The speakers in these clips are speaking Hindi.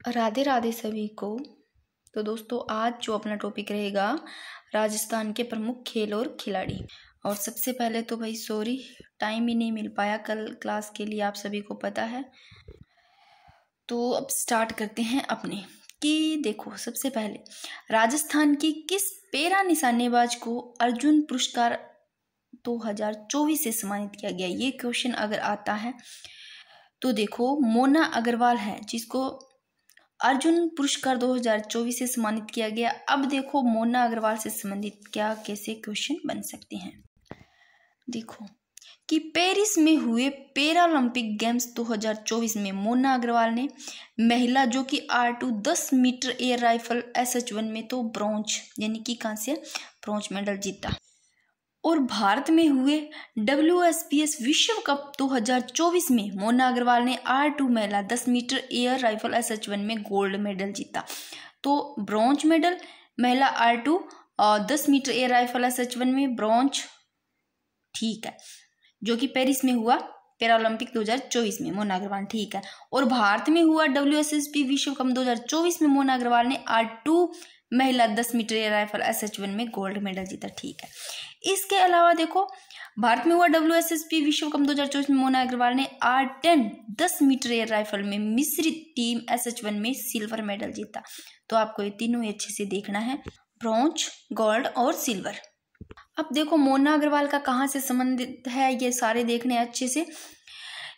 राधे राधे सभी को। तो दोस्तों, आज जो अपना टॉपिक रहेगा राजस्थान के प्रमुख खेल और खिलाड़ी। और सबसे पहले तो भाई सॉरी, टाइम ही नहीं मिल पाया कल क्लास के लिए, आप सभी को पता है। तो अब स्टार्ट करते हैं अपने कि देखो, सबसे पहले राजस्थान की किस पैरा निशानेबाज को अर्जुन पुरस्कार 2024 से सम्मानित किया गया, ये क्वेश्चन अगर आता है तो देखो मोना अग्रवाल है जिसको अर्जुन पुरस्कार 2024 से सम्मानित किया गया। अब देखो मोना अग्रवाल से संबंधित क्या कैसे क्वेश्चन बन सकते हैं। देखो कि पेरिस में हुए पैरालंपिक गेम्स 2024 में मोना अग्रवाल ने महिला जो कि R2 10 metre air rifle SH1 में तो ब्रॉन्ज यानी कि कांस्य ब्रॉन्ज मेडल जीता। और भारत में हुए WSPS विश्व कप 2024 में मोना अग्रवाल ने R2 महिला 10 मीटर एयर राइफल SH1 में गोल्ड मेडल जीता। तो ब्रॉन्ज मेडल महिला R2 और 10 मीटर एयर राइफल SH1 में ब्रॉन्ज, ठीक है, जो कि पेरिस में हुआ पैरालंपिक 2024 में मोना अग्रवाल, ठीक है। और भारत में हुआ WSSP विश्व कप 2024 में मोना अग्रवाल ने R2 महिला 10 मीटर एयर राइफल SH1 में गोल्ड मेडल जीता, ठीक है। इसके अलावा देखो भारत में हुआ WSSP विश्व कप 2024 में मोना अग्रवाल ने R10 10 मीटर एयर राइफल में मिश्रित टीम SH1 में सिल्वर मेडल जीता। तो आपको ये तीनों अच्छे से देखना है, ब्रॉन्ज, गोल्ड और सिल्वर। अब देखो मोना अग्रवाल का कहाँ से संबंधित है, ये सारे देखने अच्छे से।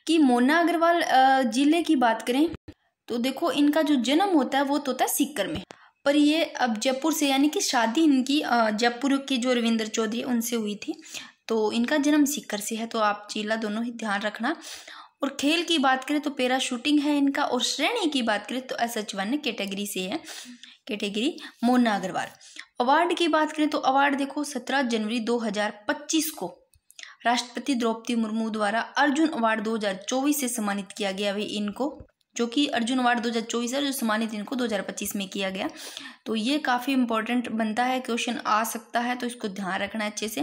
कि मोना अग्रवाल जिले की बात करें तो देखो इनका जो जन्म होता है वो तो होता है सीकर में, पर ये अब जयपुर से, यानी कि शादी इनकी जयपुर के जो रविंद्र चौधरी उनसे हुई थी, तो इनका जन्म सीकर से है। तो आप जिला दोनों ही ध्यान रखना। और खेल की बात करें तो पैरा शूटिंग है इनका। और श्रेणी की बात करें तो SH1 कैटेगरी से है, कैटेगरी मोना अग्रवाल। अवार्ड की बात करें तो अवार्ड देखो 17 जनवरी 2025 को राष्ट्रपति द्रौपदी मुर्मू द्वारा अर्जुन अवार्ड 2024 से सम्मानित किया गया भाई इनको, जो कि अर्जुन अवार्ड 2024 है, जो सम्मानित इनको 2025 में किया गया। तो ये काफ़ी इंपॉर्टेंट बनता है, क्वेश्चन आ सकता है, तो इसको ध्यान रखना है अच्छे से।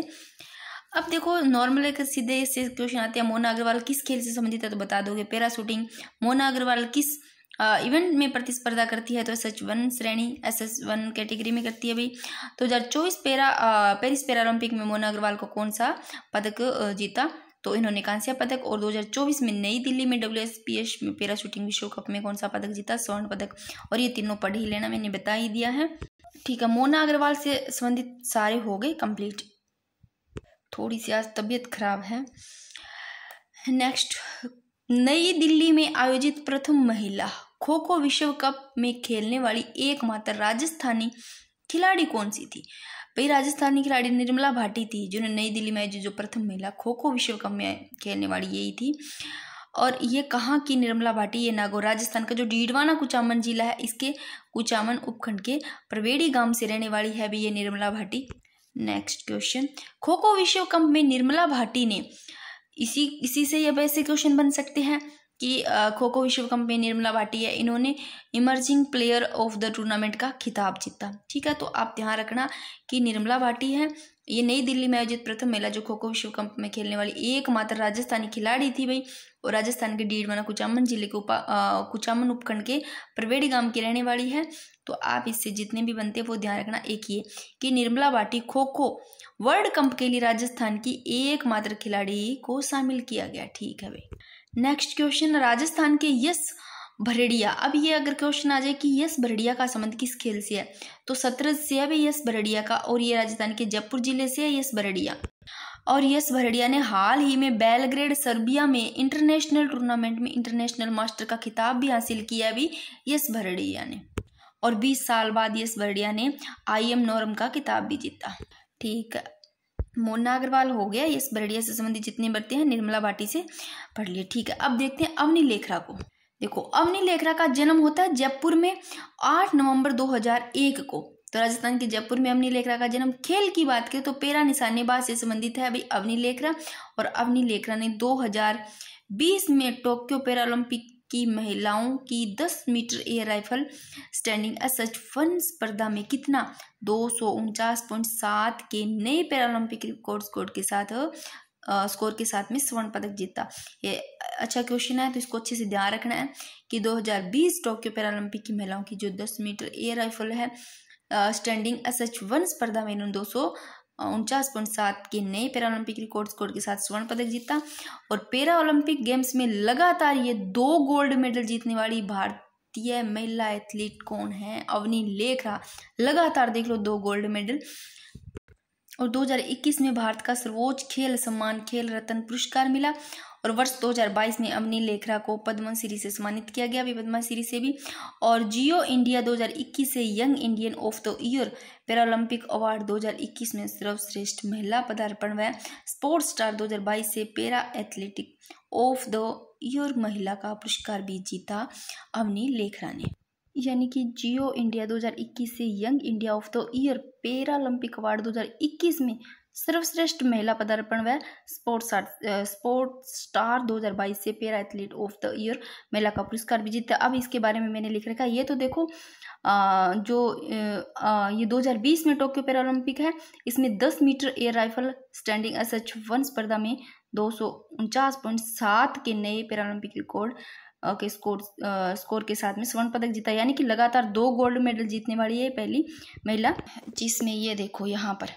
अब देखो नॉर्मल एक सीधे से क्वेश्चन आते हैं, मोना अग्रवाल किस खेल से संबंधित है, तो बता दोगे पैरा शूटिंग। मोना अग्रवाल किस इवेंट में प्रतिस्पर्धा करती है, तो SH1 श्रेणी SH1 कैटेगरी में करती है भाई। 2024 पेरिस पैरालंपिक में मोना अग्रवाल को कौन सा पदक जीता, तो इन्होंने कांस्य पदक। और 2024 में नई दिल्ली में WSPS में पैरा शूटिंग विश्व कप में कौन सा पदक जीता, स्वर्ण पदक। और ये तीनों पढ़ ही लेना, मैंने बता ही दिया है, ठीक है। मोना अग्रवाल से संबंधित सारे हो गए कंप्लीट। थोड़ी सी आज तबीयत खराब है। नेक्स्ट, नई दिल्ली में आयोजित प्रथम महिला खो खो विश्व कप में खेलने वाली एकमात्र राजस्थानी खिलाड़ी कौन सी थी। भाई राजस्थानी खिलाड़ी निर्मला भाटी थी, जिन्होंने नई दिल्ली में आयोजित जो प्रथम महिला खो खो विश्व कप में खेलने वाली यही थी। और ये कहाँ की निर्मला भाटी, ये नागौर राजस्थान का जो डीडवाना कुचामन जिला है, इसके कुचामन उपखंड के प्रवेड़ी गांव से रहने वाली है भी ये निर्मला भाटी। नेक्स्ट क्वेश्चन, खो खो विश्व कप में निर्मला भाटी ने इसी से ये वैसे क्वेश्चन बन सकते हैं कि खो खो विश्व कप में निर्मला भाटी है, इन्होंने emerging player of the tournament का खिताब जीता, ठीक है। तो आप ध्यान रखना कि निर्मला भाटी है, ये नई दिल्ली में आयोजित प्रथम महिला जो खो खो विश्व कप में खेलने वाली एकमात्र राजस्थानी खिलाड़ी थी भाई। और राजस्थान के डीडवाना कुचामन जिले के कुचामन उपखंड के प्रवेड़ी गांव की रहने वाली है। तो आप इससे जितने भी बनते हैं वो ध्यान रखना। एक ये कि निर्मला भाटी खो खो वर्ल्ड कप के लिए राजस्थान की एकमात्र खिलाड़ी को शामिल किया गया, ठीक है भाई। नेक्स्ट क्वेश्चन, राजस्थान के यश भरड़िया। अब ये अगर क्वेश्चन आ जाए कि यश भरड़िया का संबंध किस खेल से है, तो शतरंज से है भाई यश भरड़िया का। और ये राजस्थान के जयपुर जिले से है यश भरड़िया। और यश भरड़िया ने हाल ही में बेलग्रेड सर्बिया में इंटरनेशनल टूर्नामेंट में इंटरनेशनल मास्टर का खिताब भी हासिल किया है भी यश भरड़िया ने। और 20 साल बाद यश भरड़िया ने IM नॉर्म का खिताब भी जीता, ठीक है। मोना अग्रवाल हो गया, यश भरड़िया से संबंधित जितने बढ़ते हैं निर्मला भाटी से पढ़ लिए, ठीक है। अब देखते हैं अवनी लेखरा को। देखो अवनी लेखरा का जन्म होता है जयपुर में 8 नवंबर 2001 को। तो राजस्थान के जयपुर में अवनी लेखरा का जन्म। खेल की बात करें तो पैरा निशानेबाज से संबंधित है भाई अवनी लेखरा। और अवनी लेखरा ने 2020 में टोक्यो पैरालंपिक की महिलाओं की 10 metre air rifle standing SH1 स्पर्धा में कितना 249.7 के नए पैरालंपिक रिकॉर्ड स्कोर के साथ स्कोर के साथ में स्वर्ण पदक जीता। ये अच्छा क्वेश्चन है, तो इसको अच्छे से ध्यान रखना है कि 2020 टोक्यो पैरालंपिक की महिलाओं की जो 10 मीटर एयर राइफल है स्टैंडिंग SH1 स्पर्धा में इन्होंने 249.7 के नए पैरालंपिक रिकॉर्ड स्कोर के साथ स्वर्ण पदक जीता। और पैरा ओलंपिक गेम्स में लगातार ये 2 गोल्ड मेडल जीतने वाली भारतीय महिला एथलीट कौन है? अवनी लेखरा। लगातार देख लो 2 गोल्ड मेडल। और 2021 में भारत का सर्वोच्च खेल सम्मान खेल रत्न पुरस्कार मिला। और वर्ष 2022 में अवनी लेखरा को पद्मश्री से सम्मानित किया गया, भी पद्मश्री से भी। और जियो इंडिया 2021 से young Indian of the year Paralympic award 2021 में सर्वश्रेष्ठ महिला पदार्पण व स्पोर्ट्स स्टार 2022 से para athletic of the year महिला का पुरस्कार भी जीता अवनी लेखरा ने। यानी कि जियो इंडिया 2021 से young India of the year Paralympic award 2021 में सर्वश्रेष्ठ महिला पदार्पण व स्पोर्ट्स स्टार 2022 से para athlete of the year महिला का पुरस्कार भी जीता। अब इसके बारे में मैंने लिख रखा है, ये तो देखो ये 2020 में टोक्यो पैरालंपिक है, इसमें 10 metre air rifle standing SH1 स्पर्धा में 249.7 के नए पैरालंपिक रिकॉर्ड के स्कोर के साथ में स्वर्ण पदक जीता। यानी कि लगातार 2 गोल्ड मेडल जीतने वाली है पहली महिला। जिसमें ये देखो यहाँ पर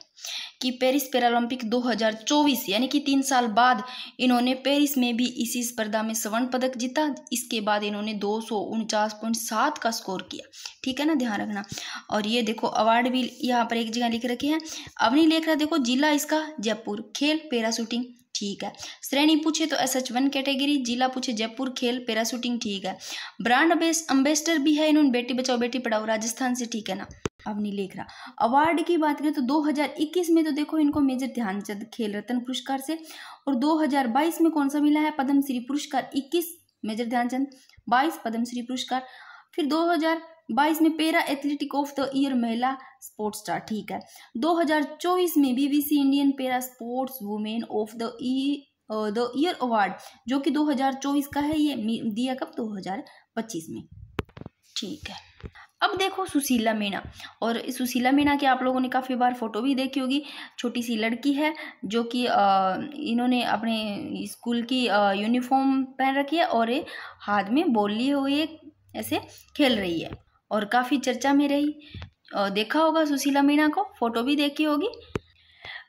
कि पेरिस पैरालंपिक 2024 यानी कि 3 साल बाद इन्होंने पेरिस में भी इसी स्पर्धा में स्वर्ण पदक जीता। इसके बाद इन्होंने 249.7 का स्कोर किया, ठीक है ना, ध्यान रखना। और ये देखो अवार्ड भी यहाँ पर एक जगह लिख रखे हैं। अवनी लेखरा देखो जिला इसका जयपुर, खेल पैराशूटिंग, ठीक है। श्रेणी पूछे तो SH1 कैटेगरी, जिला पूछे जयपुर, खेल पैराशूटिंग, ठीक है। ब्रांड अम्बेसडर भी है इन्होंने बेटी बचाओ बेटी पढ़ाओ राजस्थान से, ठीक है ना। अवनी लेखरा अवार्ड की बात करें तो 2021 में तो देखो इनको मेजर ध्यानचंद खेल रत्न पुरस्कार से, और 2022 में कौन सा मिला है? पद्मश्री पुरस्कार। 21 मेजर ध्यानचंद, 22 पद्मश्री पुरस्कार। फिर 2022 में para athletic of the year महिला स्पोर्ट्स स्टार, ठीक है। 2024 में BBC Indian para sports women of the year award, जो कि 2024 का है, ये दिया कब? 2025 में, ठीक है। अब देखो सुशीला मीणा, और सुशीला मीणा के आप लोगों ने काफ़ी बार फोटो भी देखी होगी। छोटी सी लड़की है जो कि इन्होंने अपने स्कूल की यूनिफॉर्म पहन रखी है और हाथ में बॉल लिए हुए ऐसे खेल रही है और काफ़ी चर्चा में रही। देखा होगा सुशीला मीणा को, फोटो भी देखी होगी।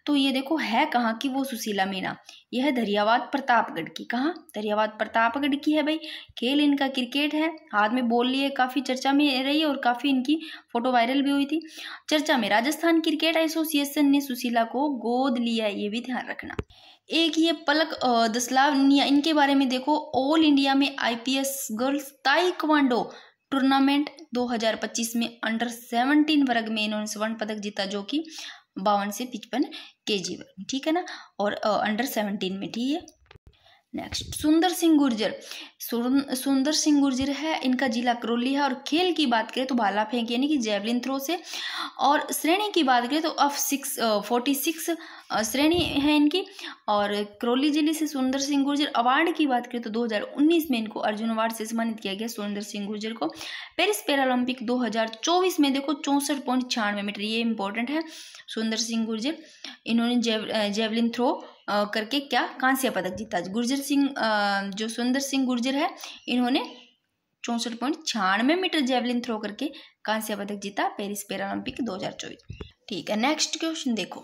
तो ये देखो है कहाँ की वो सुशीला मीणा? यह है दरियावाद प्रतापगढ़ की। कहाँ? दरियावाद प्रतापगढ़ की है भाई। खेल इनका क्रिकेट है, हाथ में बॉल लिए, काफ़ी चर्चा में रही और काफ़ी इनकी फोटो वायरल भी हुई थी। चर्चा में राजस्थान क्रिकेट एसोसिएशन ने सुशीला को गोद लिया, ये भी ध्यान रखना। एक ये पलक दसलावनिया, इनके बारे में देखो। ऑल इंडिया में IPS गर्ल्स ताइक्वांडो टूर्नामेंट 2025 में अंडर 17 वर्ग में इन्होंने स्वर्ण पदक जीता, जो कि 52 से 55 kg, ठीक है ना, और अंडर 17 में, ठीक है। नेक्स्ट सुंदर सिंह गुर्जर। सुंदर सिंह गुर्जर है, इनका जिला करौली है। और खेल की बात करें तो भाला फेंक यानी कि जेवलिन थ्रो से। और श्रेणी की बात करें तो F46 श्रेणी है इनकी, और करौली जिले से सुंदर सिंह गुर्जर। अवार्ड की बात करें तो 2019 में इनको अर्जुन अवार्ड से सम्मानित किया गया सुंदर सिंह गुर्जर को। पेरिस पैरालंपिक 2024 में देखो 64.96 मीटर, ये इंपॉर्टेंट है। सुंदर सिंह गुर्जर इन्होंने जेवलिन थ्रो करके क्या कांस्य पदक जीता। गुर्जर सिंह जो सुंदर सिंह गुर्जर है, इन्होंने 64.96 मीटर जेवलिन थ्रो करके कांस्य पदक जीता पेरिस पैरालंपिक 2024, ठीक है। नेक्स्ट क्वेश्चन देखो।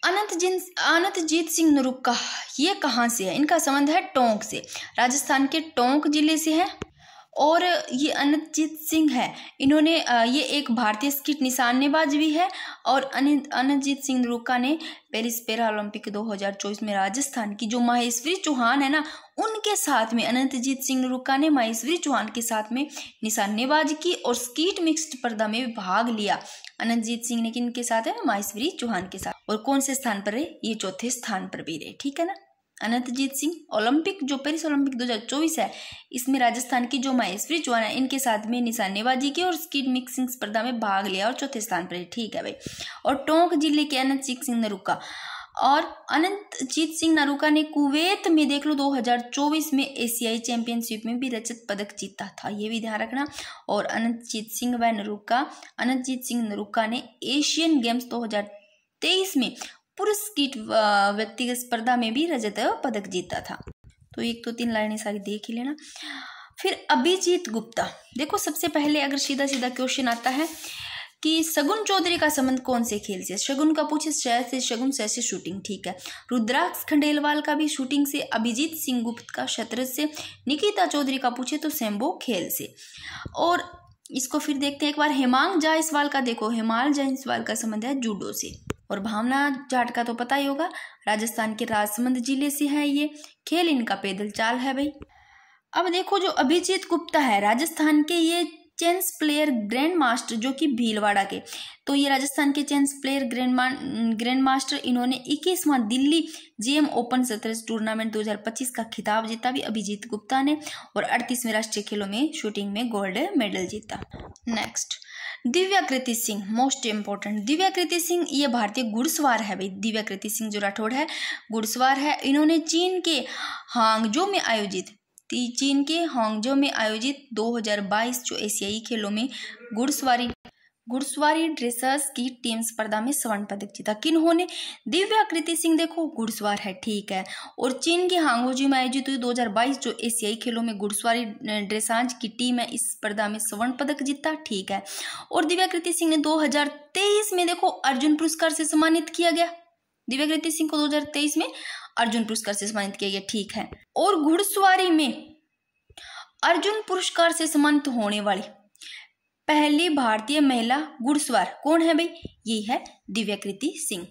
अनंतजीत सिंह नरूका, ये कहाँ से है? इनका संबंध है टोंक से, राजस्थान के टोंक जिले से है। और ये अनंतजीत सिंह है, इन्होंने ये एक भारतीय स्कीट निशानेबाज भी है। और अनंतजीत सिंह नरूका ने पेरिस पैरालंपिक 2024 में राजस्थान की जो माहेश्वरी चौहान है ना, उनके साथ में अनंतजीत सिंह नरूका ने माहेश्वरी चौहान के साथ में निशानेबाजी की और स्कीट मिक्स्ड स्पर्धा में भी भाग लिया। अनंतजीत सिंह ने किनके साथ है? माहेश्वरी चौहान के साथ। और कौन से स्थान पर रहे? ये चौथे स्थान पर भी रहे, ठीक है ना। अनंतजीत सिंह ओलंपिक जो पेरिस ओलंपिक 2024 है, इसमें राजस्थान की जो माहेश्वरी चौहान है, इनके साथ में निशानेबाजी की और स्कीट मिक्सिंग स्पर्धा में भाग लिया और चौथे स्थान पर है, ठीक है भाई। और टोंक जिले के अनंतजीत सिंह नरूका, और अनंतजीत सिंह नरूका ने कुवैत में देख लो 2024 में एशियाई चैंपियनशिप में भी रजत पदक जीता था, ये भी ध्यान रखना। और अनंतजीत सिंह नरूका ने एशियन गेम्स 2023 में पुरुष की व्यक्तिगत स्पर्धा में भी रजत पदक जीता था। तो 1 तो 3 लाइनें सारी देख ही लेना। फिर अभिजीत गुप्ता, देखो सबसे पहले अगर सीधा सीधा क्वेश्चन आता है कि शगुन चौधरी का संबंध कौन से खेल से, शगुन का पूछे शय से, शगुन शय से शूटिंग, ठीक है। रुद्राक्ष खंडेलवाल का भी शूटिंग से, अभिजीत सिंह गुप्त का शतरंज से, निकिता चौधरी का पूछे तो सैम्बो खेल से। और इसको फिर देखते हैं एक बार हेमांग जायसवाल का, देखो हेमांग जायसवाल का संबंध है जूडो से। और भावना जाट का तो पता ही होगा, राजस्थान के राजसमंद जिले से है ये, खेल इनका पैदल चाल है भाई। अब देखो जो अभिजीत गुप्ता है राजस्थान के ये चेस प्लेयर ग्रैंड मास्टर, जो कि भीलवाड़ा के, तो ये राजस्थान के चेस प्लेयर ग्रैंड मास्टर, इन्होंने 21वां दिल्ली जीएम ओपन शतरंज टूर्नामेंट 2025 का खिताब जीता भी अभिजीत गुप्ता ने, और 38वें राष्ट्रीय खेलों में शूटिंग में गोल्ड मेडल जीता। Next Divyakriti Singh, most important. Divyakriti Singh ये भारतीय घुड़सवार है भाई, दिव्याकृति सिंह जो राठौड़ है घुड़सवार है। इन्होंने चीन के हांगझो में आयोजित 2022 जो एशियाई खेलों में घुड़सवारी ड्रेसर्स की टीम स्पर्धा में स्वर्ण पदक जीता। किन्होंने? दिव्याकृति सिंह, देखो घुड़सवार है, ठीक है। और चीन के हांगझो में आयोजित हुई 2022 जो एशियाई खेलों में घुड़सवारी ड्रेसाज की टीम है, इस स्पर्धा में स्वर्ण पदक जीता, ठीक है। और दिव्याकृति सिंह ने 2023 में देखो अर्जुन पुरस्कार से सम्मानित किया गया। दिव्याकृति सिंह को 2023 में अर्जुन पुरस्कार से सम्मानित किया गया, ठीक है। और घुड़सवारी में अर्जुन पुरस्कार से सम्मानित होने वाली पहली भारतीय महिला घुड़सवार कौन है भाई? ये है दिव्याकृति सिंह।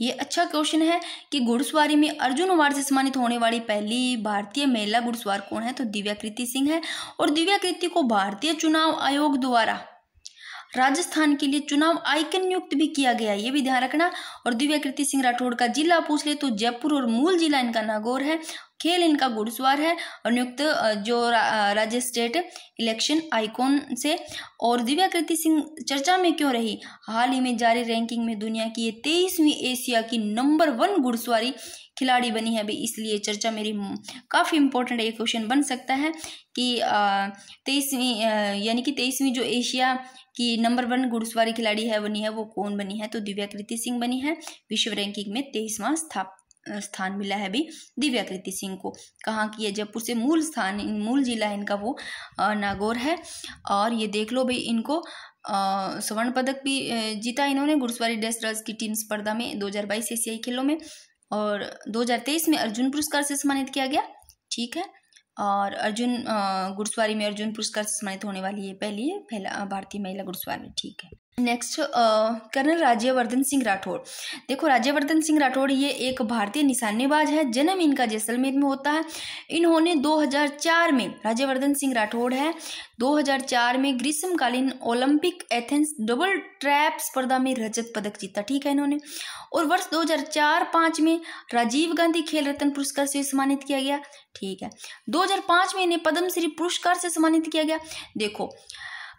ये अच्छा क्वेश्चन है कि घुड़सवारी में अर्जुन अवार्ड से सम्मानित होने वाली पहली भारतीय महिला घुड़सवार कौन है? तो दिव्याकृति सिंह है। और दिव्याकृति को भारतीय चुनाव आयोग द्वारा राजस्थान के लिए चुनाव आइकन नियुक्त भी किया गया, ये भी ध्यान रखना। और दिव्याकृति सिंह राठौड़ का जिला पूछ ले तो जयपुर, और मूल जिला इनका नागौर है। खेल इनका घुड़सवार है और नियुक्त जो राज्य स्टेट इलेक्शन आइकॉन से। और दिव्याकृति सिंह चर्चा में क्यों रही? हाल ही में जारी रैंकिंग में दुनिया की ये 23वीं एशिया की नंबर 1 घुड़सवारी खिलाड़ी बनी है भाई, इसलिए चर्चा मेरी काफ़ी इंपॉर्टेंट है। ये क्वेश्चन बन सकता है कि 23वीं जो एशिया की नंबर 1 घुड़सवारी खिलाड़ी है बनी है, वो कौन बनी है? तो दिव्याकृति सिंह बनी है। विश्व रैंकिंग में 23वां स्थान मिला है भी दिव्याकृति सिंह को। कहाँ की है? जयपुर से। मूल जिला इनका वो नागौर है। और ये देख लो भाई, इनको स्वर्ण पदक भी जीता इन्होंने घुड़सवारी ड्रेसर्स की टीम स्पर्धा में 2022 एशियाई खेलों में। और 2023 में अर्जुन पुरस्कार से सम्मानित किया गया, ठीक है। और अर्जुन घुड़सवारी में अर्जुन पुरस्कार से सम्मानित होने वाली ये पहला भारतीय महिला घुड़सवार है, ठीक है। Next colonel Rajyavardhan Singh Rathore. देखो राज्यवर्धन सिंह राठौड़ ये एक भारतीय निशानेबाज है, जन्म इनका जैसलमेर में होता है। इन्होंने 2004 में, राज्यवर्धन सिंह राठौड़ है, 2004 में ग्रीष्मकालीन ओलंपिक एथेंस डबल ट्रैप स्पर्धा में रजत पदक जीता, ठीक है इन्होंने। और वर्ष 2004-05 में राजीव गांधी खेल रत्न पुरस्कार से सम्मानित किया गया, ठीक है। 2005 में इन्हें पद्मश्री पुरस्कार से सम्मानित किया गया। देखो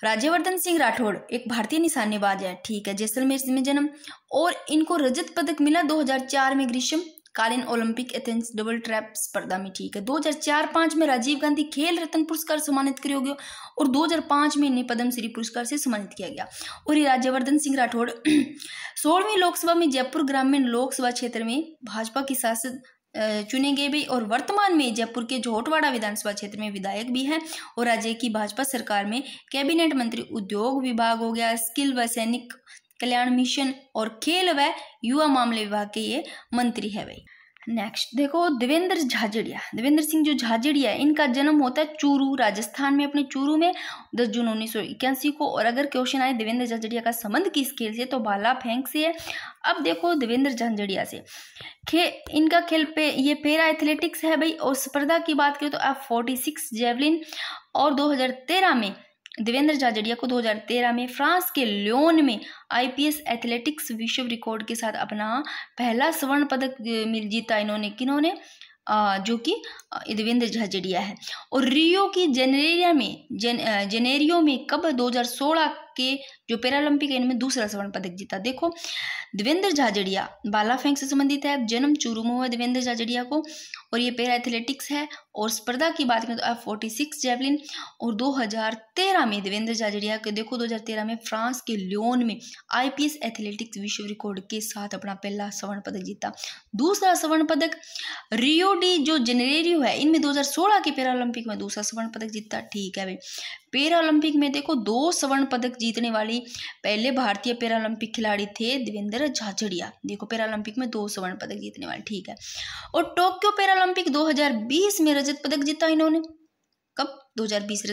राज्यवर्धन सिंह राठौड़ एक भारतीय निशानेबाज है, ठीक है, जैसलमेर में जन्म। और इनको रजत पदक मिला 2004 में ग्रीष्मकालीन ओलंपिक एथेंस डबल ट्रैप स्पर्धा में, ठीक है। 2004-05 में राजीव गांधी खेल रत्न पुरस्कार सम्मानित किया गया। और 2005 में इन्हें पद्मश्री पुरस्कार से सम्मानित किया गया। और ये राज्यवर्धन सिंह राठौड़ 16वीं लोकसभा में जयपुर ग्रामीण लोकसभा क्षेत्र में भाजपा की सांसद चुने गए भी। और वर्तमान में जयपुर के जोहटवाड़ा विधानसभा क्षेत्र में विधायक भी हैं। और राज्य की भाजपा सरकार में कैबिनेट मंत्री, उद्योग विभाग हो गया, स्किल व सैनिक कल्याण मिशन और खेल व युवा मामले विभाग के ये मंत्री है भाई। नेक्स्ट देखो देवेंद्र झाझड़िया, देवेंद्र सिंह जो झाझड़िया है, इनका जन्म होता है चूरू, राजस्थान में, अपने चूरू में 10 जून 1981 को। और अगर क्वेश्चन आए देवेंद्र झाझड़िया का संबंध किस खेल से, तो भाला फेंक से है। अब देखो देवेंद्र झाझड़िया से इनका खेल पे ये पैरा एथलेटिक्स है भाई। और स्पर्धा की बात करें तो F46 जेवलिन। और 2013 में देवेंद्र झाझड़िया को 2013 में फ्रांस के लियोन में IPS एथलेटिक्स विश्व रिकॉर्ड के साथ अपना पहला स्वर्ण पदक जीता इन्होंने। किन्होंने? जो कि देवेंद्र झाझड़िया है। और रियो की जेनेरियो में कब 2016 के जो पैरालंपिक है इनमें दूसरा स्वर्ण पदक जीता। देखो देवेंद्र झाझड़िया भाला फेंक से संबंधित है, जन्म चूरू में हुआ देवेंद्र झाझड़िया को, और ये पैरा एथलेटिक्स है। और स्पर्धा की बात करें तो F46 जैवलिन, और 2013 में देवेंद्र झाझड़िया के देखो 2013 में फ्रांस के लियोन में IPS एथलेटिक्स विश्व रिकॉर्ड के साथ अपना पहला स्वर्ण पदक जीता। दूसरा स्वर्ण पदक रियो डी जो जेनेरियो है इनमें 2016 के पैरालंपिक में दूसरा स्वर्ण पदक जीता। ठीक है भाई, पैरालंपिक में देखो 2 स्वर्ण पदक जीतने वाली पहले भारतीय पैरालंपिक खिलाड़ी थे देवेंद्र झाझड़िया। देखो पैरालंपिक में 2 स्वर्ण पदक जीतने वाले। ठीक है, और टोक्यो पैरालंपिक 2020 में रजत पदक जीता इन्होंने। कब? 2020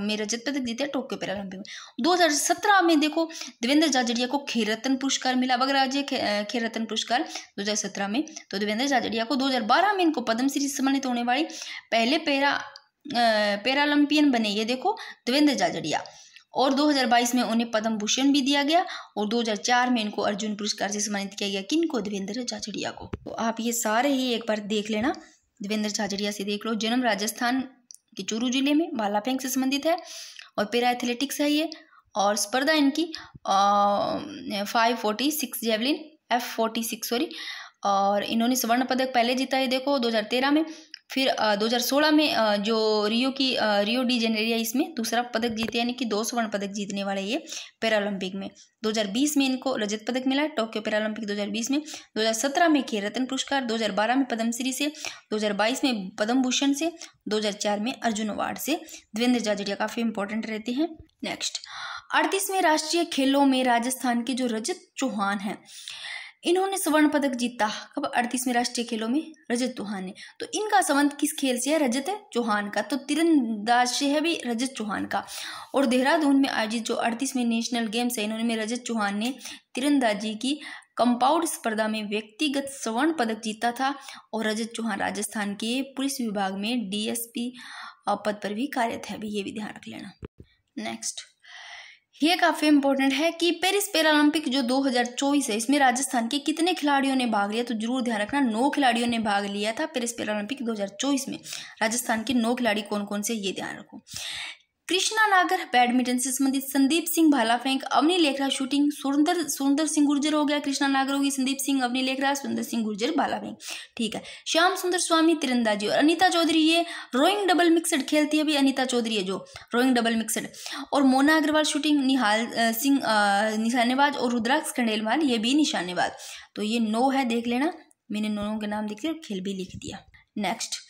में रजत पदक जीते टोक्यो पैरालंपिक में। 2017 में देखो देवेंद्र झाझड़िया को खेल रत्न पुरस्कार मिला, वह राज्य खेल रत्न पुरस्कार 2017 में। तो देवेंद्र झाझड़िया को 2012 में इनको पद्मश्री से सम्मानित होने वाली पहले पैरालंपियन बने ये देखो देवेंद्र झाझड़िया। और 2022 में उन्हें पद्म भूषण भी दिया गया, और 2004 में इनको अर्जुन पुरस्कार से सम्मानित किया गया। किनको? देवेंद्र झाझड़िया को। तो आप ये सारे ही एक बार देख लेना, देवेंद्र झाझड़िया से देख लो। जन्म राजस्थान के चूरू जिले में, भाला फेंक से संबंधित है, और पैरा एथलेटिक्स है ये। और स्पर्धा इनकी 546 जैवलिन F46 सॉरी, और इन्होंने स्वर्ण पदक पहले जीता है देखो 2013 में। फिर 2016 में जो रियो डी जेनेरिया इसमें दूसरा पदक जीते, यानी कि 2 स्वर्ण पदक जीतने वाले ये पैरालंपिक में। 2020 में इनको रजत पदक मिला टोक्यो पैरालंपिक 2020 में। 2017 में खेल रत्न पुरस्कार, 2012 में पद्मश्री से, 2022 में पद्म भूषण से, 2004 में अर्जुन अवार्ड से देवेंद्र झाझड़िया काफी इंपॉर्टेंट रहते हैं। नेक्स्ट 38वें राष्ट्रीय खेलों में राजस्थान के जो रजत चौहान हैं इन्होंने स्वर्ण पदक जीता। कब? 38वें राष्ट्रीय खेलों में रजत चौहान ने। तो इनका संबंध किस खेल से है? रजत चौहान का तो तीरंदाज से है भी रजत चौहान का। और देहरादून में आयोजित जो 38वें नेशनल गेम्स है इन्होंने रजत चौहान ने तीरंदाजी की कंपाउंड स्पर्धा में व्यक्तिगत स्वर्ण पदक जीता था। और रजत चौहान राजस्थान के पुलिस विभाग में DSP पद पर भी कार्यरत है, ये भी ध्यान रख लेना। नेक्स्ट ये काफी इंपॉर्टेंट है कि पेरिस पैरालंपिक जो 2024 है इसमें राजस्थान के कितने खिलाड़ियों ने भाग लिया, तो जरूर ध्यान रखना 9 खिलाड़ियों ने भाग लिया था पेरिस पैरालंपिक 2024 में। राजस्थान के 9 खिलाड़ी कौन कौन से ये ध्यान रखो। कृष्णा नागर बैडमिंटन से संबंधित, संदीप सिंह भाला फेंक, अवनी लेखरा शूटिंग, सुंदर सिंह गुर्जर हो गया, कृष्णा नागर होगी, संदीप सिंह अवनी लेखरा, सुंदर सिंह गुर्जर भाला फेंक। ठीक है, श्याम सुंदर स्वामी तीरंदाजी, और अनीता चौधरी ये रोइंग डबल मिक्सड खेलती है। अभी अनीता चौधरी है जो रोइंग डबल मिक्सड। और मोना अग्रवाल शूटिंग, निहाल सिंह निशानेबाज, और रुद्राक्ष खंडेलवाल ये भी निशानेबाज। तो ये 9 है, देख लेना, मैंने 9 के नाम लिख दिया, खेल भी लिख दिया। नेक्स्ट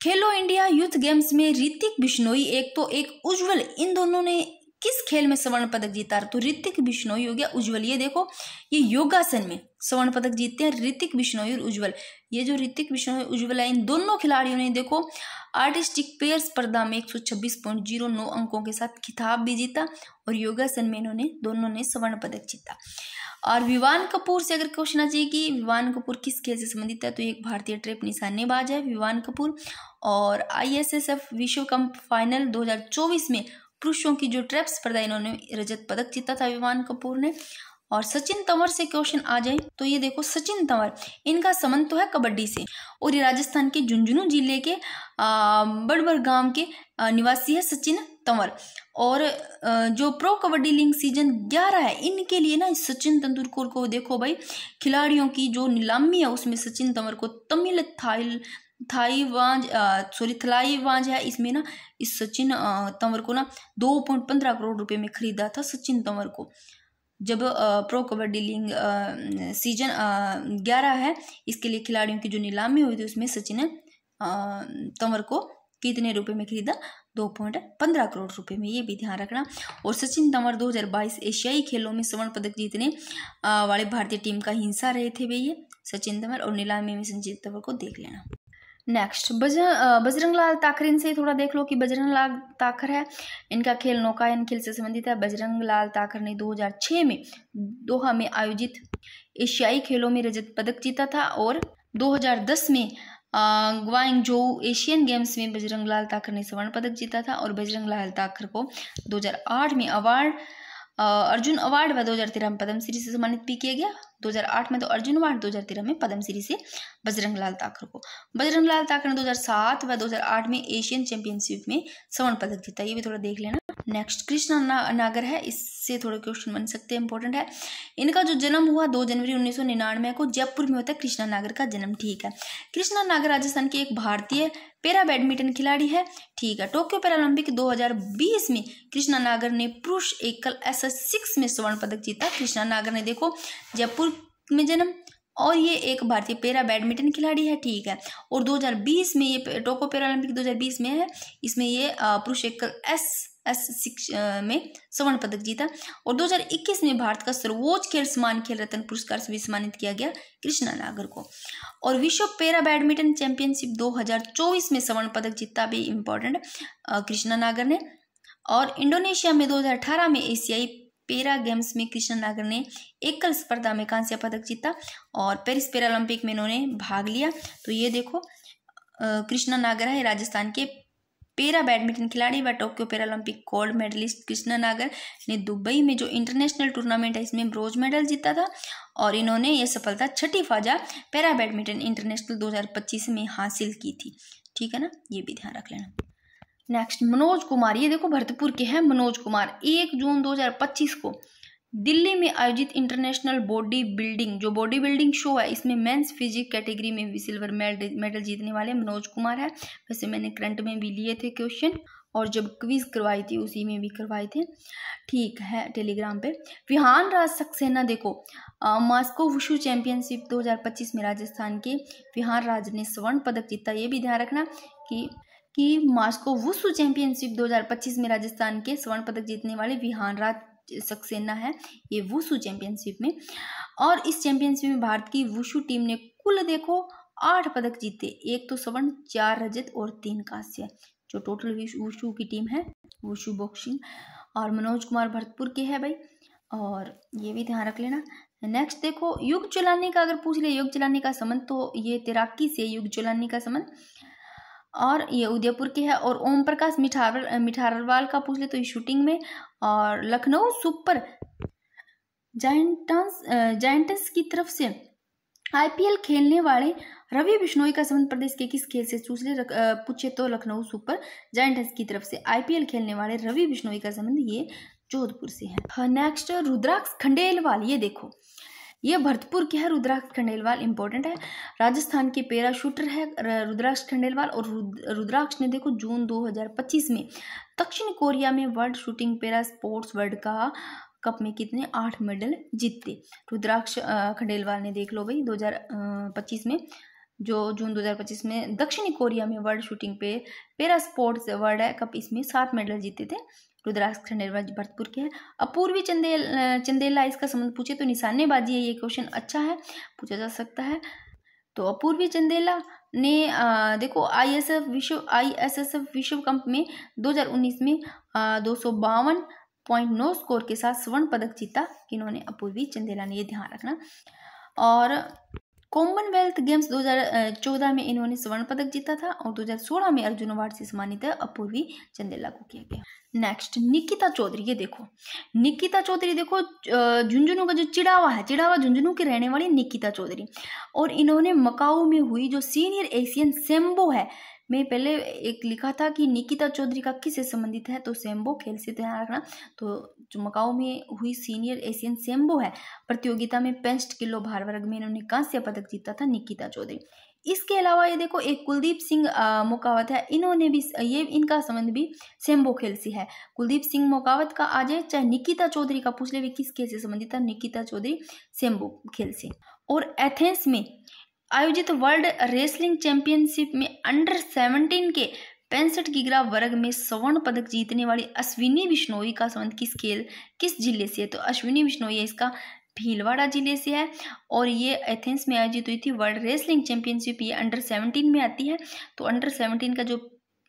खेलो इंडिया यूथ गेम्स में ऋतिक बिश्नोई एक उज्जवल, इन दोनों ने किस खेल में स्वर्ण पदक जीता? तो ऋतिक बिश्नोई हो गया उज्जवल, ये देखो ये योगासन में स्वर्ण पदक जीतते हैं ऋतिक बिश्नोई और उज्जवल। ये जो ऋतिक बिश्नोई उज्जवल है इन दोनों खिलाड़ियों ने देखो आर्टिस्टिक पेयर स्पर्धा में 126.09 अंकों के साथ खिताब भी जीता, और योगासन में इन्होंने दोनों ने स्वर्ण पदक जीता। और विवान कपूर से अगर क्वेश्चन आ जाए कि विवान कपूर किस खेल से संबंधित है, तो एक भारतीय ट्रैप निशानेबाज है विवान कपूर। और ISSF विश्व कप फाइनल 2024 में पुरुषों की जो ट्रैप स्पर्धा इन्होंने रजत पदक जीता था विवान कपूर ने। और सचिन तंवर से क्वेश्चन आ जाए तो ये देखो सचिन तंवर, इनका संबंध तो है कबड्डी से, और ये राजस्थान के झुंझुनू जिले के बड़बर गांव के निवासी है सचिन तंवर। और जो प्रो कबड्डी लीग सीजन 11 है इनके लिए ना सचिन तेंदुलकर को देखो भाई, खिलाड़ियों की जो नीलामी है उसमें सचिन तंवर को तमिल थलाईवांज है इसमें ना इस सचिन तंवर को ना 2.15 करोड़ रुपए में खरीदा था सचिन तंवर को। जब प्रो कबड्डी लीग सीजन 11 है इसके लिए खिलाड़ियों की जो नीलामी हुई थी उसमें सचिन तंवर को कितने रुपए में खरीदा? 2.15 करोड़ रुपए में, ये भी ध्यान रखना। और सचिन तंवर 2022 एशियाई खेलों में स्वर्ण पदक जीतने वाले भारतीय टीम का हिस्सा रहे थे भैया सचिन तंवर, और नीलामी में सचिन तंवर को देख लेना। नेक्स्ट बजरंग लाल ताकर, इनसे थोड़ा देख लो कि बजरंग लाल ताकर है, इनका खेल नौकायन खेल से संबंधित है। बजरंग लाल ताकर ने 2006 में दोहा में आयोजित एशियाई खेलों में रजत पदक जीता था, और 2010 में ग्वांगझोउ एशियन गेम्स में बजरंग लाल ताकर ने स्वर्ण पदक जीता था। और बजरंग लाल ताकर को 2008 में अर्जुन अवार्ड व 2013 में पद्मश्री से सम्मानित भी किया गया। 2008 में तो अर्जुन अवार्ड, 2013 में पद्मश्री से बजरंग लाल ताकर को। बजरंग लाल ताकर ने 2007 व 2008 में एशियन चैंपियनशिप में स्वर्ण पदक जीता, ये भी थोड़ा देख लेना। नेक्स्ट कृष्णा नागर है, इससे थोड़े क्वेश्चन बन सकते हैं, इंपॉर्टेंट है। इनका जो जन्म हुआ 2 जनवरी 1999 को जयपुर में होता है कृष्णा नागर का जन्म, ठीक है। कृष्णा नागर राजस्थान के एक भारतीय पैरा बैडमिंटन खिलाड़ी है, ठीक है। टोक्यो पैरालंपिक 2020 में कृष्णा नागर ने पुरुष एकल SS6 में स्वर्ण पदक जीता। कृष्णा नागर ने देखो जयपुर में जन्म, और ये एक भारतीय पैरा बैडमिंटन खिलाड़ी है, ठीक है। और 2020 में ये टोक्यो पैरालंपिक 2020 में है, इसमें ये पुरुष एकल SS6 में स्वर्ण पदक जीता। और 2021 में भारत का सर्वोच्च खेल सम्मान खेल रत्न पुरस्कार से भी सम्मानित किया गया कृष्णा नागर को। और विश्व पैरा बैडमिंटन चैंपियनशिप 2024 में स्वर्ण पदक जीता, भी इम्पोर्टेंट कृष्णा नागर ने। और इंडोनेशिया में 2018 में एशियाई पैरा गेम्स में कृष्णा नागर ने एकल स्पर्धा में कांस्य पदक जीता, और पेरिस पैरालंपिक में इन्होंने भाग लिया। तो ये देखो कृष्णा नागर है राजस्थान के पैरा बैडमिंटन खिलाड़ी व Tokyo Paralympic gold medallist. Krishna Nagar ने दुबई में जो इंटरनेशनल टूर्नामेंट है इसमें ब्रोंज मेडल जीता था, और इन्होंने ये सफलता छठी फाजा पैरा बैडमिंटन इंटरनेशनल 2025 में हासिल की थी, ठीक है ना, ये भी ध्यान रख लेना। नेक्स्ट मनोज कुमार, ये देखो भरतपुर के हैं मनोज कुमार। 1 जून 2025 को दिल्ली में आयोजित इंटरनेशनल बॉडी बिल्डिंग शो है, इसमें मेंस फिजिक कैटेगरी में भी सिल्वर मेडल जीतने वाले मनोज कुमार है। वैसे मैंने करंट में भी लिए थे क्वेश्चन, और जब क्विज करवाई थी उसी में भी करवाए थे, ठीक है, टेलीग्राम पे। विहान राज सक्सेना देखो मॉस्को वुशु चैंपियनशिप 2025 में राजस्थान के विहान राज ने स्वर्ण पदक जीता। ये भी ध्यान रखना कि मॉस्को वुशु चैंपियनशिप 2025 में राजस्थान के स्वर्ण पदक जीतने वाले विहान राज सक्सेना है ये वुशु चैंपियनशिप में। और इस चैंपियनशिप में भारत की वुशु टीम ने कुल देखो 8 पदक जीते, 1 तो स्वर्ण, 4 रजत और 3 कांस्य, जो टोटल वुशु की टीम है वुशु बॉक्सिंग। और मनोज कुमार भरतपुर के है भाई, और ये भी ध्यान रख लेना। नेक्स्ट देखो युग चुलानी का, अगर पूछ ले युग चुलानी का संबंध, तो ये तैराकी से युग चुलानी का संबंध, और ये उदयपुर के है। और ओम प्रकाश मिठारवाल का पूछ ले तो ये शूटिंग में। और लखनऊ सुपर जायंट्स की तरफ से IPL खेलने वाले रवि बिश्नोई का संबंध प्रदेश के किस खेल से पूछे तो लखनऊ सुपर जायंट्स की तरफ से IPL खेलने वाले रवि बिश्नोई का संबंध ये जोधपुर से है। नेक्स्ट रुद्राक्ष खंडेलवाल, ये देखो ये भरतपुर के है रुद्राक्ष खंडेलवाल, इंपॉर्टेंट है। राजस्थान के पैरा शूटर है रुद्राक्ष खंडेलवाल। और रुद्राक्ष ने देखो जून 2025 में दक्षिण कोरिया में world shooting para sports world cup में कितने 8 मेडल जीते। रुद्राक्ष खंडेलवाल ने देख लो भाई 2025 में, जो जून 2025 में दक्षिणी कोरिया में world shooting para sports world cup, इसमें 7 मेडल जीते थे। रुद्राक्ष खंडेलवाल भरतपुर के हैं। अपूर्वी चंदेला इसका संबंध पूछे तो निशानेबाजी है, ये क्वेश्चन अच्छा है, पूछा जा सकता है। तो अपूर्वी चंदेला ने देखो ISSF विश्व कप में 2019 में 252.9 स्कोर के साथ स्वर्ण पदक जीता, किन्होंने अपूर्वी चंदेला ने, ये ध्यान रखना। और कॉमनवेल्थ गेम्स 2014 में इन्होंने स्वर्ण पदक जीता था, और 2016 में अर्जुन अवार्ड से सम्मानित अपूर्वी चंदेला को किया गया। नेक्स्ट निकिता चौधरी, ये देखो निकिता चौधरी देखो झुंझुनू का जो चिड़ावा झुंझुनू के रहने वाली निकिता चौधरी। और इन्होंने मकाऊ में हुई जो सीनियर एशियन सैम्बो है, मैं पहले एक लिखा था कि निकिता चौधरी का किससे संबंधित है, तो सैम्बो खेल से ध्यान रखना। तो जो मकाऊ में हुई सीनियर एशियन सैम्बो है प्रतियोगिता में 65 किलो भार वर्ग में इन्होंने कांस्य पदक जीता था निकिता चौधरी। इसके अलावा ये देखो एक कुलदीप सिंह मोकावत है, इन्होंने भी ये इनका संबंध भी सैम्बो खेल से है। कुलदीप सिंह मोकावत का आ जाए चाहे निकिता चौधरी का पूछ ले भी किस खेल से संबंधित था, निकिता चौधरी सैम्बो खेल से। और एथेंस में आयोजित वर्ल्ड रेसलिंग चैंपियनशिप में अंडर 17 के 65 किग्रा वर्ग में स्वर्ण पदक जीतने वाली अश्विनी बिश्नोई का संबंध किस जिले से है, तो अश्विनी बिश्नोई है इसका भीलवाड़ा जिले से है। और ये एथेंस में आयोजित हुई थी वर्ल्ड रेसलिंग चैंपियनशिप, ये अंडर 17 में आती है। तो अंडर 17 का जो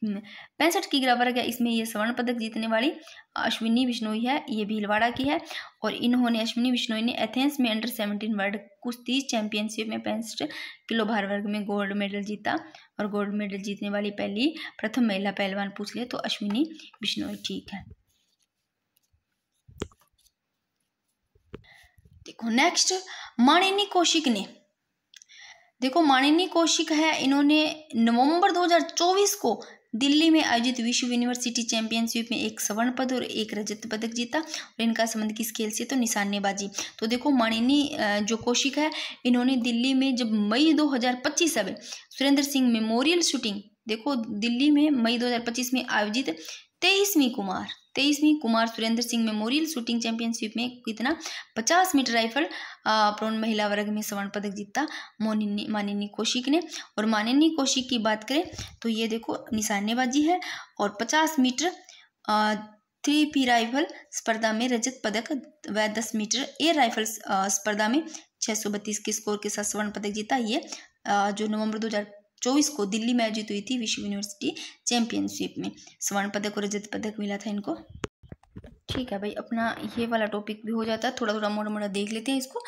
65 किग्रा वर्ग है इसमें ये स्वर्ण पदक जीतने वाली अश्विनी बिश्नोई है, ये भीलवाड़ा की है। और इन्होंने अश्विनी बिश्नोई ने एथेंस में अंडर 17 वर्ल्ड कुश्ती चैंपियनशिप में 65 किलो भार वर्ग में गोल्ड मेडल जीता। और गोल्ड मेडल जीतने वाली प्रथम महिला पहलवान पूछ ले तो अश्विनी बिश्नोई, ठीक है। देखो नेक्स्ट मानिनी कौशिक ने, देखो मानिनी कौशिक है, इन्होंने नवंबर 2024 को दिल्ली में आयोजित विश्व यूनिवर्सिटी चैंपियनशिप में एक स्वर्ण पद और एक रजत पदक जीता। और इनका संबंध किस खेल से, तो निशानेबाजी। तो देखो मानिनी जो कौशिक है, इन्होंने दिल्ली में जब मई 2025 में सुरेंद्र सिंह मेमोरियल शूटिंग, देखो दिल्ली में मई 2025 में आयोजित 23वीं Kumar Surendra Singh memorial shooting championship में कितना 50 मीटर राइफल प्रोन महिला वर्ग में स्वर्ण पदक जीता मानिनी कौशिक ने। और मानिनी कौशिक की बात करें तो ये देखो निशानेबाजी है और 50 मीटर 3P राइफल स्पर्धा में रजत पदक व 10 मीटर एयर राइफल स्पर्धा में 632 के स्कोर के साथ स्वर्ण पदक जीता। ये जो नवंबर 2024 को दिल्ली में आयोजित हुई थी विश्व यूनिवर्सिटी चैंपियनशिप में स्वर्ण पदक और रजत पदक मिला था इनको। ठीक है भाई, अपना ये वाला टॉपिक भी हो जाता है, थोड़ा थोड़ा मोड़ा मोड़ा देख लेते हैं इसको।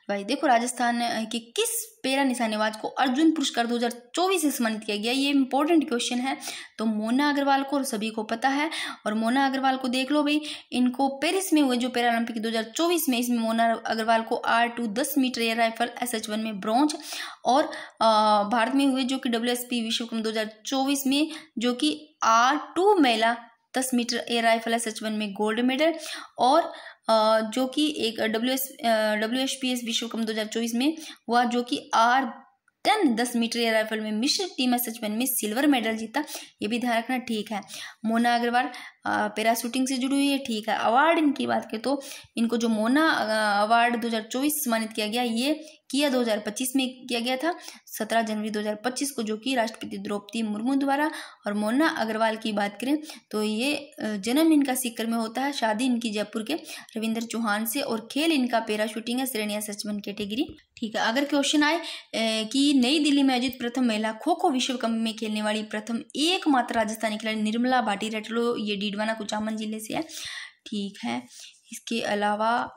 भाई देखो राजस्थान के किस पैरा निशानेबाज को अर्जुन पुरस्कार 2024 से सम्मानित किया गया, ये इंपॉर्टेंट क्वेश्चन है। तो मोना अग्रवाल को सभी को पता है, और मोना अग्रवाल को देख लो भाई, इनको पेरिस में हुए जो पैरा ओलंपिक 2024 में, इसमें मोना अग्रवाल को R2 10 metre air rifle SH1 में ब्रॉन्ज, और भारत में हुए जो कि WSP विश्व कप 2024 में जो कि R2 महिला 10 मीटर एयर राइफल SH1 में गोल्ड मेडल, और जो कि एक WSPS विश्व कप 2024 में हुआ जो कि R10 10 मीटर एयर राइफल में मिश्र टीम SH1 में सिल्वर मेडल जीता। ये भी ध्यान रखना, ठीक है। मोना अग्रवाल पैरा शूटिंग से जुड़ी हुई है, ठीक है। अवार्ड इनकी बात करें तो इनको जो मोना अवार्ड 2024 सम्मानित किया गया, ये किया 2025 में किया गया था, 17 जनवरी 2025 को, जो कि राष्ट्रपति द्रौपदी मुर्मू द्वारा। और मोना अग्रवाल की बात करें तो ये जन्म इनका सीकर में होता है, शादी इनकी जयपुर के रविंद्र चौहान से, और खेल इनका पैरा शूटिंग है, श्रेणी SH1 कैटेगरी, ठीक है। अगर क्वेश्चन आए कि नई दिल्ली में आयोजित प्रथम महिला खो खो विश्व कप में खेलने वाली प्रथम एकमात्र राजस्थानी खिलाड़ी निर्मला भाटी रटलो, ये डीडवाना कुचामन जिले से है, ठीक है। इसके अलावा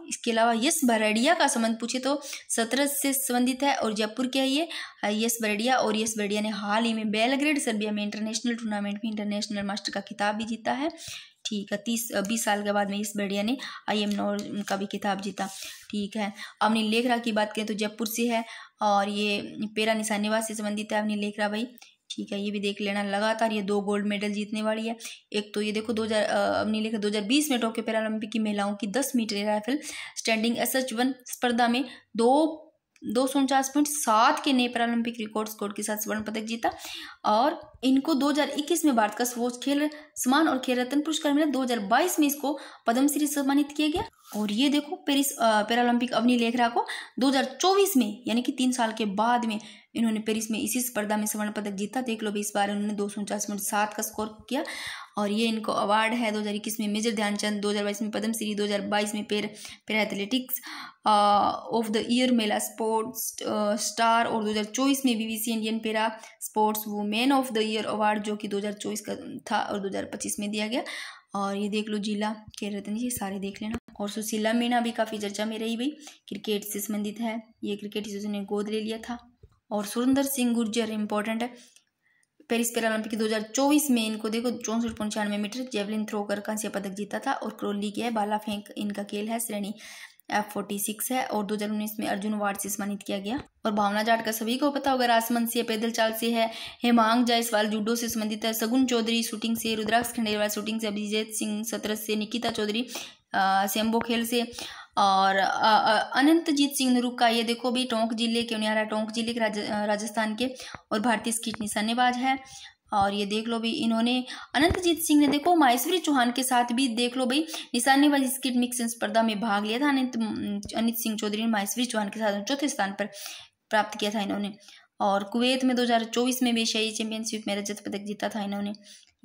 यश बरड़िया का संबंध पूछे तो सतरज से संबंधित है, और जयपुर के है ये यश बरड़िया, और यश बरड़िया ने हाल ही में बेलग्रेड सर्बिया में इंटरनेशनल टूर्नामेंट में इंटरनेशनल मास्टर का खिताब भी जीता है, ठीक है। 20 साल के बाद में यश बरड़िया ने IM नॉर का भी खिताब जीता, ठीक है। अवनी लेखरा की बात करें तो जयपुर से है, और ये पैरा निशानेबाज से संबंधित है अवनी लेखरा भाई, ठीक है। ये भी देख लेना, लगातार ये 2 गोल्ड मेडल जीतने वाली है। एक तो ये देखो 2020 में टोक्यो पैरा ओलंपिक की महिलाओं की 10 मीटर राइफल स्टैंडिंग SH1 स्पर्धा में 249.7 के नए पैरा ओलंपिक रिकॉर्ड स्कोर के साथ स्वर्ण पदक जीता। और इनको 2021 में भारत का सर्वोच्च खेल सम्मान और खेल रत्न पुरस्कार मिला, 2022 में इसको पद्मश्री सम्मानित किया गया। और ये देखो Paris para Olympic Avani Lekhara को 2024 में, यानी कि 3 साल के बाद में इन्होंने पेरिस में इसी स्पर्धा में स्वर्ण पदक जीता। देख लो भी, इस बार उन्होंने 249.7 का स्कोर किया। और ये इनको अवार्ड है 2021 में मेजर ध्यानचंद, 2022 में पद्मश्री, 2022 में para athletics of the year महिला स्पोर्ट्स स्टार, और 2024 में BBC Indian para sports women of the year award, जो कि 2024 का था और 2025 में दिया गया। और ये देख लो जिला खेल रत्न, ये सारे देख लेना। और सुशीला मीणा भी काफ़ी चर्चा में रही भाई, क्रिकेट से संबंधित है, ये क्रिकेट से उसने गोद ले लिया था। और सुरेंद्र सिंह गुर्जर इंपॉर्टेंट है, पेरिस पैरा ओलंपिक 2024 में इनको देखो 64.96 मीटर जेवलिन थ्रो कर कांस्य पदक जीता था। और क्रोली की है, भाला फेंक इनका खेल है, श्रेणी F46 है, और 2019 में अर्जुन अवार्ड से सम्मानित किया गया। और भावना जाट का सभी को पता होगा, राजमंद से, पैदल चाल से है, हेमांग जायसवाल जूडो से संबंधित है, सगुन चौधरी शूटिंग से, रुद्राक्ष खंडेलवाल शूटिंग से, अभिजीत सिंह सतरज से, निकिता चौधरी सेम्बो खेल से, और अनंतजीत सिंह नुरुका, ये देखो भी टोंक जिले के, उनियारा टोंक जिले के राजस्थान के, और भारतीय स्कीट निशानेबाज है। और ये देख लो भी, इन्होंने अनंतजीत सिंह ने देखो माहेश्वरी चौहान के साथ भी देख लो भाई निशानेबाजी स्कीट मिक्स स्पर्धा में भाग लिया था। अनित सिंह चौधरी ने माहेश्वरी चौहान के साथ 4थे स्थान पर प्राप्त किया था इन्होंने। और कुवैत में 2024 में भी एशियाई चैंपियनशिप में रजत पदक जीता था इन्होंने।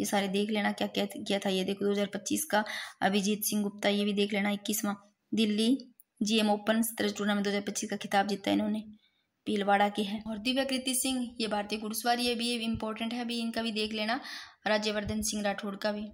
ये सारे देख लेना क्या क्या किया था। ये देखो 2025 का अभिजीत सिंह गुप्ता, ये भी देख लेना। 21वां दिल्ली GM ओपन टूर्नामेंट 2025 का खिताब जीता इन्होंने, भीलवाड़ा की है। और दिव्याकृति सिंह, ये भारतीय घुड़सवार, ये भी इंपॉर्टेंट है, भी इनका भी देख लेना। राज्यवर्धन सिंह राठौड़ का भी।